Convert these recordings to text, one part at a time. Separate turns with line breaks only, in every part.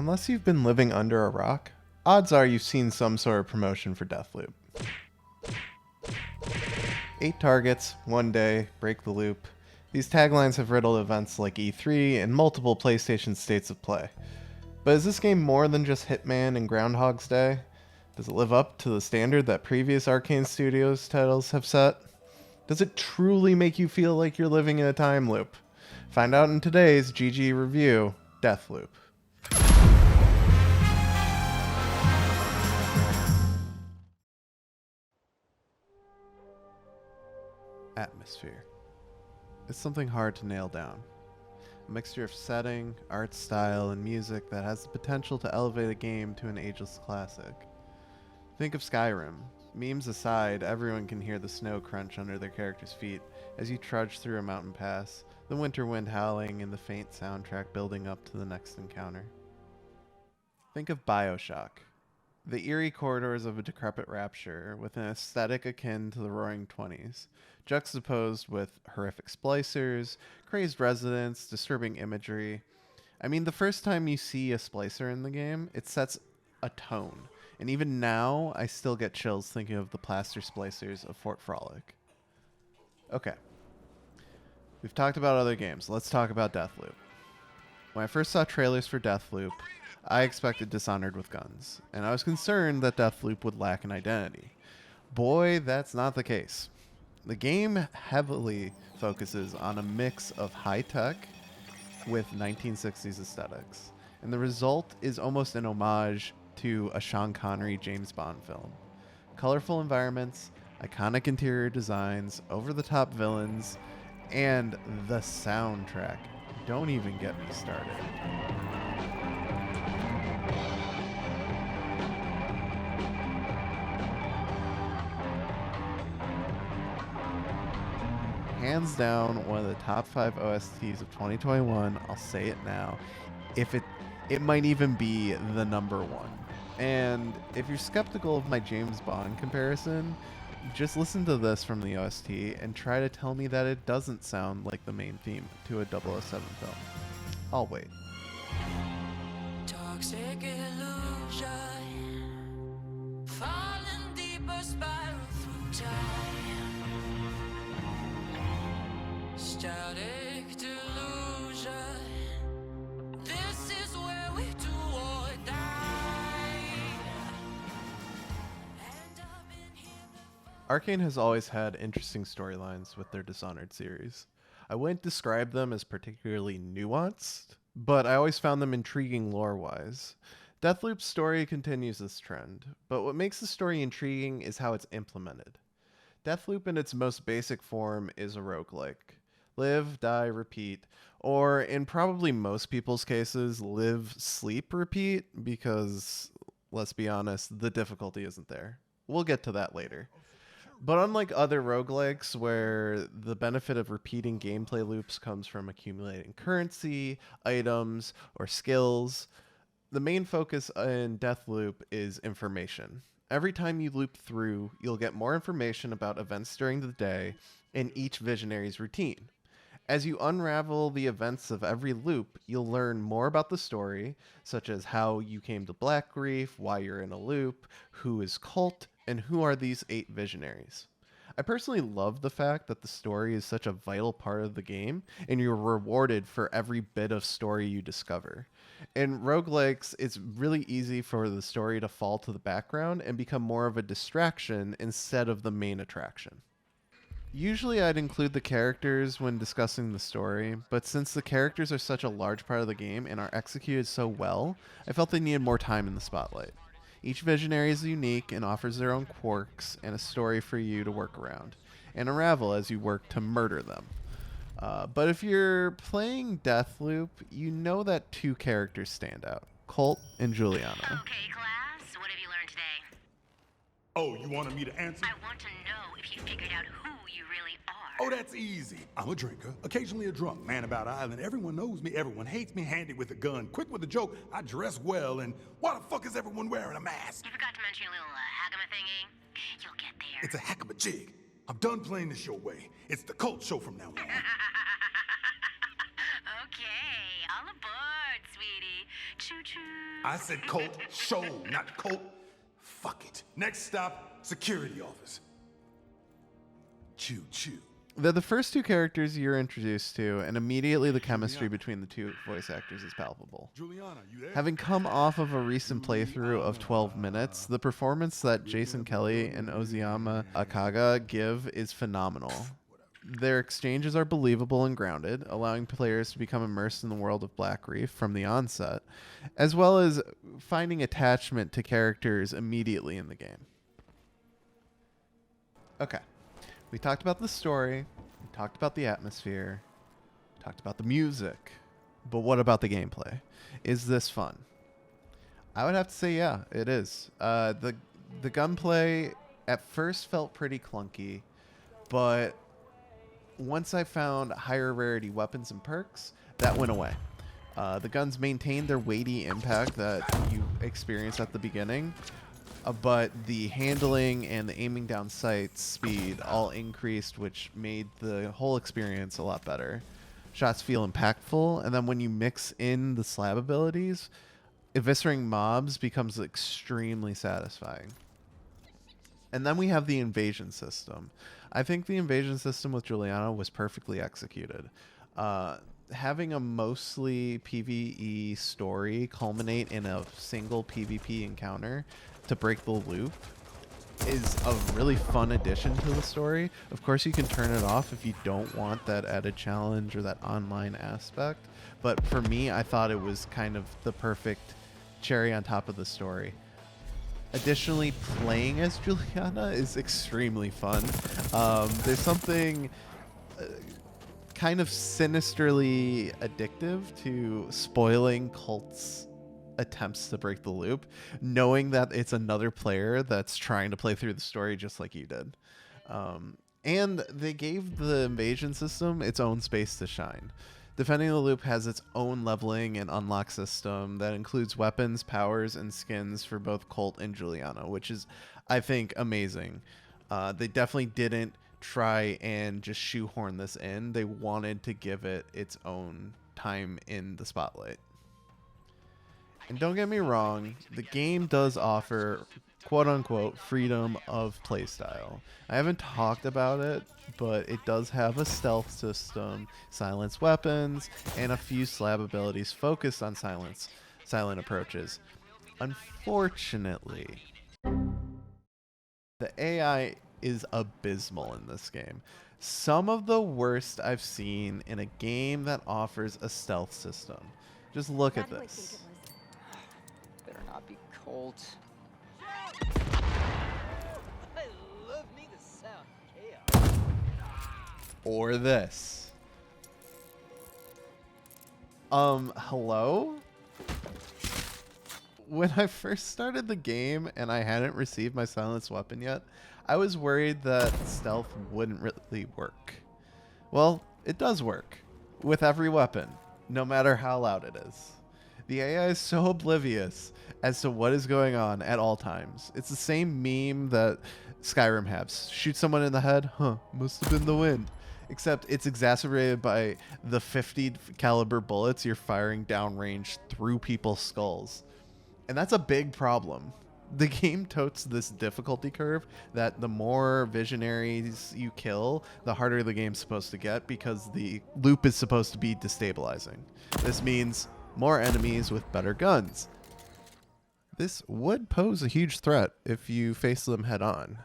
Unless you've been living under a rock, odds are you've seen some sort of promotion for Deathloop. 8 targets, 1 day, break the loop. These taglines have riddled events like E3 and multiple PlayStation states of play. But is this game more than just Hitman and Groundhog's Day? Does it live up to the standard that previous Arkane Studios titles have set? Does it truly make you feel like you're living in a time loop? Find out in today's GG review, Deathloop. Atmosphere. It's something hard to nail down. A mixture of setting, art style, and music that has the potential to elevate a game to an ageless classic. Think of Skyrim. Memes aside, everyone can hear the snow crunch under their characters' feet as you trudge through a mountain pass, the winter wind howling and the faint soundtrack building up to the next encounter. Think of BioShock. The eerie corridors of a decrepit rapture with an aesthetic akin to the Roaring Twenties, juxtaposed with horrific splicers, crazed residents, disturbing imagery. I mean, the first time you see a splicer in the game, it sets a tone. And even now, I still get chills thinking of the plaster splicers of Fort Frolic. Okay. We've talked about other games. Let's talk about Deathloop. When I first saw trailers for Deathloop, I expected Dishonored with guns, and I was concerned that Deathloop would lack an identity. Boy, that's not the case. The game heavily focuses on a mix of high-tech with 1960s aesthetics, and the result is almost an homage to a Sean Connery James Bond film. Colorful environments, iconic interior designs, over-the-top villains, and the soundtrack. Don't even get me started. Hands down, one of the top 5 OSTs of 2021. I'll say it now. It might even be the number one. And if you're skeptical of my James Bond comparison, just listen to this from the OST and try to tell me that it doesn't sound like the main theme to a 007 film. I'll wait.
Toxic illusion, falling deeper, spiral through time. Static delusion, this is where we do or die. And I've been here before.
Arkane has always had interesting storylines with their Dishonored series. I wouldn't describe them as particularly nuanced, but I always found them intriguing lore-wise. Deathloop's story continues this trend, but what makes the story intriguing is how it's implemented. Deathloop in its most basic form is a roguelike. Live, die, repeat, or in probably most people's cases, live, sleep, repeat, because, let's be honest, the difficulty isn't there. We'll get to that later. But unlike other roguelikes where the benefit of repeating gameplay loops comes from accumulating currency, items, or skills, the main focus in Deathloop is information. Every time you loop through, you'll get more information about events during the day and each visionary's routine. As you unravel the events of every loop, you'll learn more about the story, such as how you came to Black Grief, why you're in a loop, who is Cult, and who are these 8 visionaries. I personally love the fact that the story is such a vital part of the game, and you're rewarded for every bit of story you discover. In roguelikes, it's really easy for the story to fall to the background and become more of a distraction instead of the main attraction. Usually I'd include the characters when discussing the story, but since the characters are such a large part of the game and are executed so well, I felt they needed more time in the spotlight. Each visionary is unique and offers their own quirks and a story for you to work around, and unravel as you work to murder them. But if you're playing Deathloop, you know that 2 characters stand out, Colt and Juliana.
Okay, class, what have you learned today?
Oh, you wanted me to answer?
I want to know if you figured out who you really are.
Oh, that's easy. I'm a drinker, occasionally a drunk, man about island. Everyone knows me, everyone hates me, handy with a gun, quick with a joke, I dress well, and why the fuck is everyone wearing a mask?
You forgot to mention your little hagama thingy. You'll get there.
It's a heck of a jig. I'm done playing this your way. It's the Cult show from now on.
Okay, all aboard, sweetie. Choo-choo.
I said Colt show, not Colt. Fuck it. Next stop, security office. Choo-choo.
They're the first two characters you're introduced to, and immediately the chemistry between the two voice actors is palpable.
Juliana, you there?
Having come off of a recent playthrough of 12 minutes, the performance that Jason Kelly and Ozuyama Akaga give is phenomenal. Their exchanges are believable and grounded, allowing players to become immersed in the world of Black Reef from the onset, as well as finding attachment to characters immediately in the game. Okay. We talked about the story, we talked about the atmosphere, we talked about the music, but what about the gameplay? Is this fun? I would have to say, yeah, it is. The gunplay at first felt pretty clunky, but once I found higher rarity weapons and perks, that went away. The guns maintained their weighty impact that you experienced at the beginning, but the handling and the aiming down sight speed all increased, which made the whole experience a lot better. Shots feel impactful, and then when you mix in the slab abilities, eviscerating mobs becomes extremely satisfying. And then we have the invasion system. I think the invasion system with Juliana was perfectly executed. Having a mostly PvE story culminate in a single PvP encounter to break the loop is a really fun addition to the story. Of course, you can turn it off if you don't want that added challenge or that online aspect. But for me, I thought it was kind of the perfect cherry on top of the story. Additionally, playing as Juliana is extremely fun. There's something kind of sinisterly addictive to spoiling Colt's attempts to break the loop, knowing that it's another player that's trying to play through the story just like you did. And they gave the invasion system its own space to shine. Defending the loop has its own leveling and unlock system that includes weapons, powers, and skins for both Colt and Juliana, which is, I think, amazing. They definitely didn't try and just shoehorn this in. They wanted to give it its own time in the spotlight. And don't get me wrong, the game does offer quote-unquote freedom of playstyle. I haven't talked about it, but it does have a stealth system, silence weapons, and a few slab abilities focused on silent approaches. Unfortunately, the AI is abysmal in this game. Some of the worst I've seen in a game that offers a stealth system. Just look at this.
Better not be cold. I love me the sound chaos.
Or this. Hello? When I first started the game and I hadn't received my silenced weapon yet, I was worried that stealth wouldn't really work. Well, it does work. With every weapon, no matter how loud it is. The AI is so oblivious as to what is going on at all times. It's the same meme that Skyrim has. Shoot someone in the head? Huh, must have been the wind. Except it's exacerbated by the 50 caliber bullets you're firing downrange through people's skulls. And that's a big problem. The game totes this difficulty curve that the more visionaries you kill, the harder the game's supposed to get because the loop is supposed to be destabilizing. This means more enemies with better guns. This would pose a huge threat if you face them head on.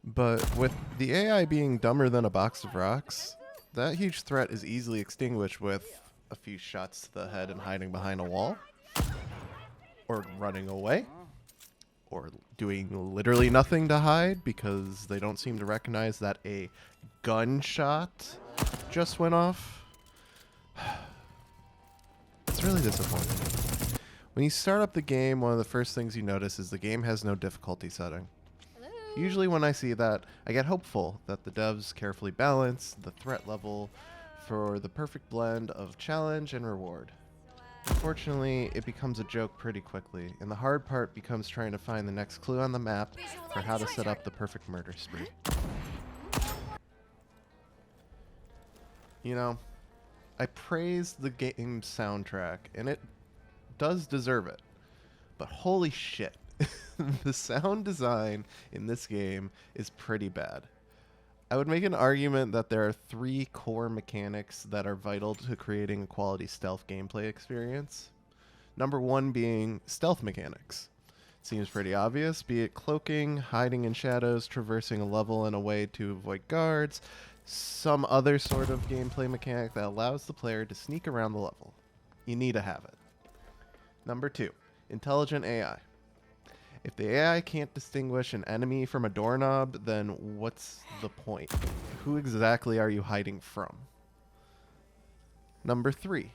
But with the AI being dumber than a box of rocks, that huge threat is easily extinguished with a few shots to the head and hiding behind a wall. Or running away. Or doing literally nothing to hide because they don't seem to recognize that a gunshot just went off. It's really disappointing. When you start up the game, one of the first things you notice is the game has no difficulty setting. Usually when I see that, I get hopeful that the devs carefully balance the threat level for the perfect blend of challenge and reward. Unfortunately, it becomes a joke pretty quickly, and the hard part becomes trying to find the next clue on the map for how to set up the perfect murder spree. You know, I praised the game's soundtrack, and it does deserve it. But holy shit, the sound design in this game is pretty bad. I would make an argument that there are 3 core mechanics that are vital to creating a quality stealth gameplay experience. Number 1 being stealth mechanics. Seems pretty obvious, be it cloaking, hiding in shadows, traversing a level in a way to avoid guards, some other sort of gameplay mechanic that allows the player to sneak around the level. You need to have it. Number 2, intelligent AI. If the AI can't distinguish an enemy from a doorknob, then what's the point? Who exactly are you hiding from? Number 3,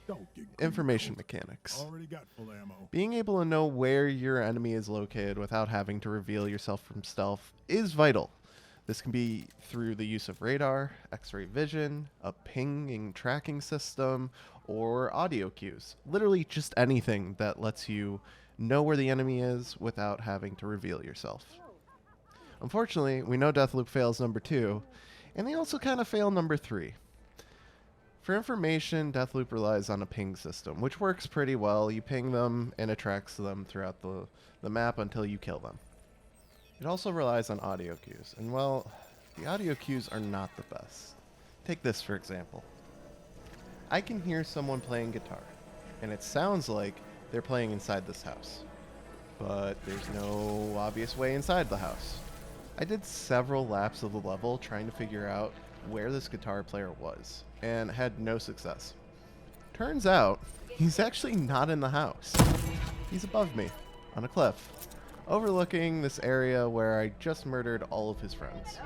information mechanics.
Already got full ammo.
Being able to know where your enemy is located without having to reveal yourself from stealth is vital. This can be through the use of radar, X-ray vision, a pinging tracking system, or audio cues. Literally just anything that lets you know where the enemy is without having to reveal yourself. Unfortunately, we know Deathloop fails number 2, and they also kind of fail number 3. For information, Deathloop relies on a ping system, which works pretty well. You ping them, and it tracks them throughout the map until you kill them. It also relies on audio cues, and well, the audio cues are not the best. Take this for example. I can hear someone playing guitar, and it sounds like they're playing inside this house, but there's no obvious way inside the house. I did several laps of the level trying to figure out where this guitar player was, and had no success. Turns out, he's actually not in the house. He's above me, on a cliff, overlooking this area where I just murdered all of his friends.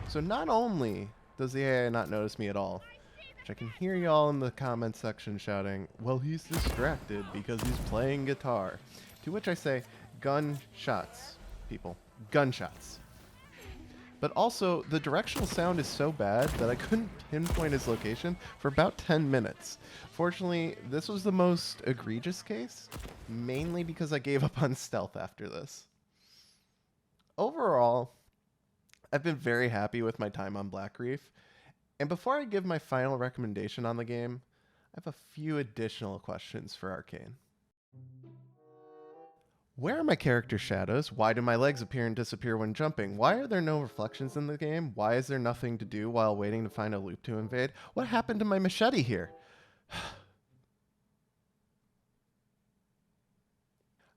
So not only does the AI not notice me at all, which I can hear y'all in the comment section shouting, well, he's distracted because he's playing guitar. To which I say, gunshots, people. Gunshots. But also, the directional sound is so bad that I couldn't pinpoint his location for about 10 minutes. Fortunately, this was the most egregious case, mainly because I gave up on stealth after this. Overall, I've been very happy with my time on Black Reef. And before I give my final recommendation on the game, I have a few additional questions for Arkane. Where are my character shadows? Why do my legs appear and disappear when jumping? Why are there no reflections in the game? Why is there nothing to do while waiting to find a loop to invade? What happened to my machete here?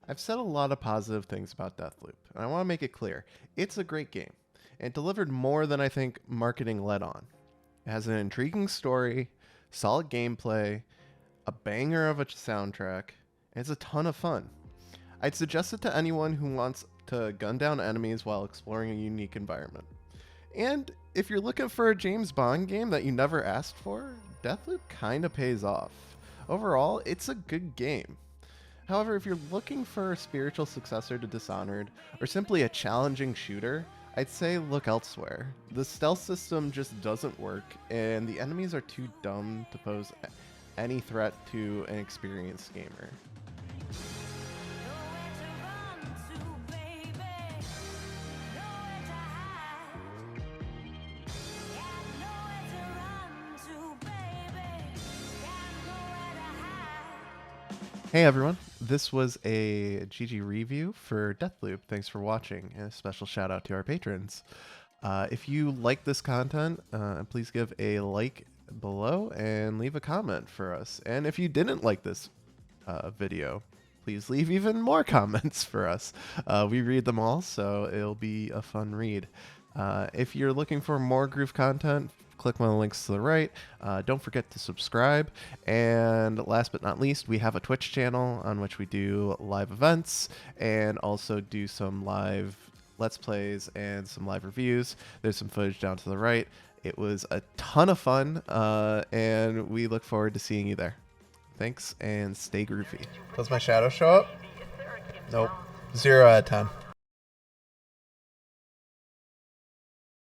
I've said a lot of positive things about Deathloop, and I want to make it clear. It's a great game, and delivered more than I think marketing led on. It has an intriguing story, solid gameplay, a banger of a soundtrack, and it's a ton of fun. I'd suggest it to anyone who wants to gun down enemies while exploring a unique environment. And if you're looking for a James Bond game that you never asked for, Deathloop kinda pays off. Overall, it's a good game. However, if you're looking for a spiritual successor to Dishonored, or simply a challenging shooter, I'd say look elsewhere. The stealth system just doesn't work, and the enemies are too dumb to pose any threat to an experienced gamer. Hey everyone, this was a GG review for Deathloop. Thanks for watching, and a special shout out to our patrons. If you like this content, please give a like below and leave a comment for us. And if you didn't like this video, please leave even more comments for us. We read them all, so it'll be a fun read. If you're looking for more Groove content, click on the links to the right. Don't forget to subscribe. And last but not least, we have a Twitch channel on which we do live events and also do some live Let's Plays and some live reviews. There's some footage down to the right. It was a ton of fun, and we look forward to seeing you there. Thanks, and stay groovy. Does my shadow show up? Nope. 0 out of 10.